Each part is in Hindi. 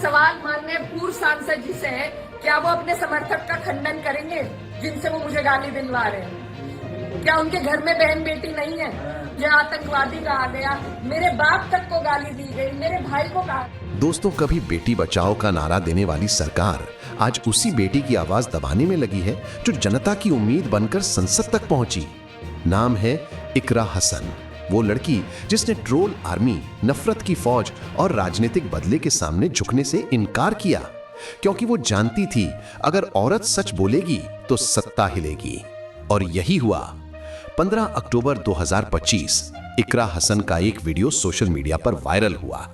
सवाल माननीय पूर्व सांसद जी से है, क्या वो अपने समर्थक का खंडन करेंगे जिनसे वो मुझे गाली दिलवा रहे हैं? क्या उनके घर में बहन बेटी नहीं है? ये आतंकवादी कहा गया, मेरे बाप तक को गाली दी गई, मेरे भाई को कहा। दोस्तों, कभी बेटी बचाओ का नारा देने वाली सरकार आज उसी बेटी की आवाज दबाने में लगी है जो जनता की उम्मीद बनकर संसद तक पहुंची। नाम है इकरा हसन, वो लड़की जिसने ट्रोल आर्मी, नफरत की फौज और राजनीतिक बदले के सामने झुकने से इनकार किया, क्योंकि वो जानती थी अगर औरत सच बोलेगी तो सत्ता हिलेगी। और यही हुआ। 15 अक्टूबर 2025 इकरा हसन का एक वीडियो सोशल मीडिया पर वायरल हुआ।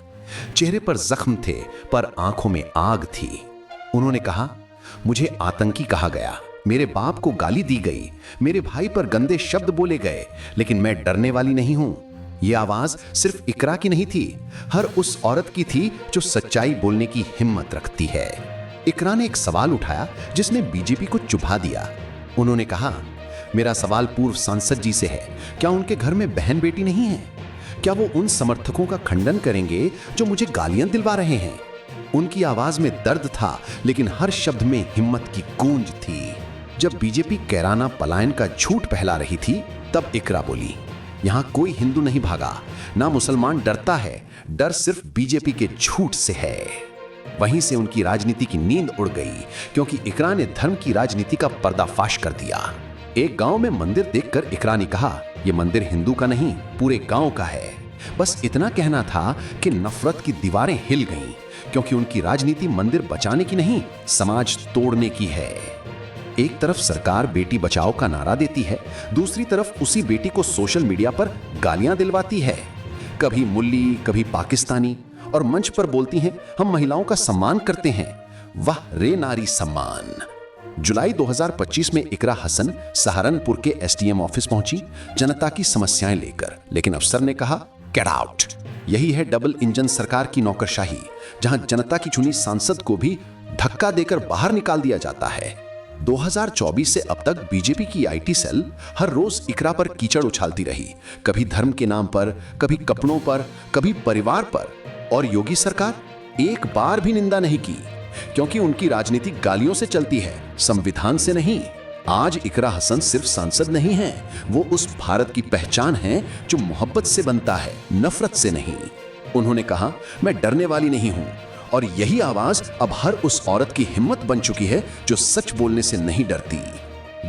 चेहरे पर जख्म थे पर आंखों में आग थी। उन्होंने कहा, मुझे आतंकी कहा गया, मेरे बाप को गाली दी गई, मेरे भाई पर गंदे शब्द बोले गए, लेकिन मैं डरने वाली नहीं हूं। यह आवाज सिर्फ इकरा की नहीं थी, हर उस औरत की थी जो सच्चाई बोलने की हिम्मत रखती है। इकरा ने एक सवाल उठाया जिसने बीजेपी को चुभा दिया। उन्होंने कहा, मेरा सवाल पूर्व सांसद जी से है, क्या उनके घर में बहन बेटी नहीं है? क्या वो उन समर्थकों का खंडन करेंगे जो मुझे गालियां दिलवा रहे हैं? उनकी आवाज में दर्द था, लेकिन हर शब्द में हिम्मत की गूंज थी। जब बीजेपी कैराना पलायन का झूठ फैला रही थी, तब इकरा बोली, यहां कोई हिंदू नहीं भागा, ना मुसलमान डरता है, डर सिर्फ बीजेपी के झूठ से है। वहीं से उनकी राजनीति की नींद उड़ गई, क्योंकि इकरा ने धर्म की राजनीति का पर्दाफाश कर दिया। एक गांव में मंदिर देखकर इकरा ने कहा, यह मंदिर हिंदू का नहीं, पूरे गांव का है। बस इतना कहना था कि नफरत की दीवारें हिल गईं, क्योंकि उनकी राजनीति मंदिर बचाने की नहीं, समाज तोड़ने की है। एक तरफ सरकार बेटी बचाओ का नारा देती है, दूसरी तरफ उसी बेटी को सोशल मीडिया पर गालियां दिलवाती है। कभी मुल्ली, कभी पाकिस्तानी, और मंच पर बोलती हैं, हम महिलाओं का सम्मान करते हैं। वाह रे नारी सम्मान। जुलाई 2025 में इकरा हसन सहारनपुर के एसडीएम ऑफिस पहुंची, जनता की समस्याएं लेकर, लेकिन अफसर ने कहा, गेट आउट। यही है डबल इंजन सरकार की नौकरशाही, जहां जनता की चुनी सांसद को भी धक्का देकर बाहर निकाल दिया जाता है। 2024 से अब तक बीजेपी की आईटी सेल हर रोज इकरा पर कीचड़ उछालती रही, कभी धर्म के नाम पर, कभी कपड़ों पर, कभी परिवार पर। और योगी सरकार एक बार भी निंदा नहीं की, क्योंकि उनकी राजनीति गालियों से चलती है, संविधान से नहीं। आज इकरा हसन सिर्फ सांसद नहीं है, वो उस भारत की पहचान है जो मोहब्बत से बनता है, नफरत से नहीं। उन्होंने कहा, मैं डरने वाली नहीं हूं। और यही आवाज अब हर उस औरत की हिम्मत बन चुकी है जो सच बोलने से नहीं डरती।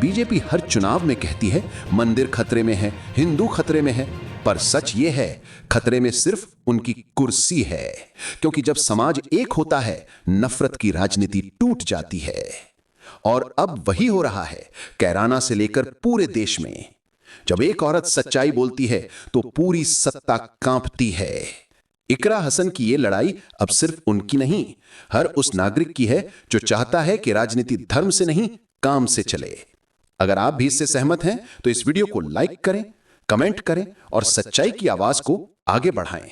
बीजेपी हर चुनाव में कहती है, मंदिर खतरे में है, हिंदू खतरे में है, पर सच ये है, खतरे में सिर्फ उनकी कुर्सी है। क्योंकि जब समाज एक होता है, नफरत की राजनीति टूट जाती है। और अब वही हो रहा है, कैराना से लेकर पूरे देश में। जब एक औरत सच्चाई बोलती है तो पूरी सत्ता कांपती है। इकरा हसन की ये लड़ाई अब सिर्फ उनकी नहीं, हर उस नागरिक की है जो चाहता है कि राजनीति धर्म से नहीं, काम से चले। अगर आप भी इससे सहमत हैं तो इस वीडियो को लाइक करें, कमेंट करें और सच्चाई की आवाज को आगे बढ़ाएं।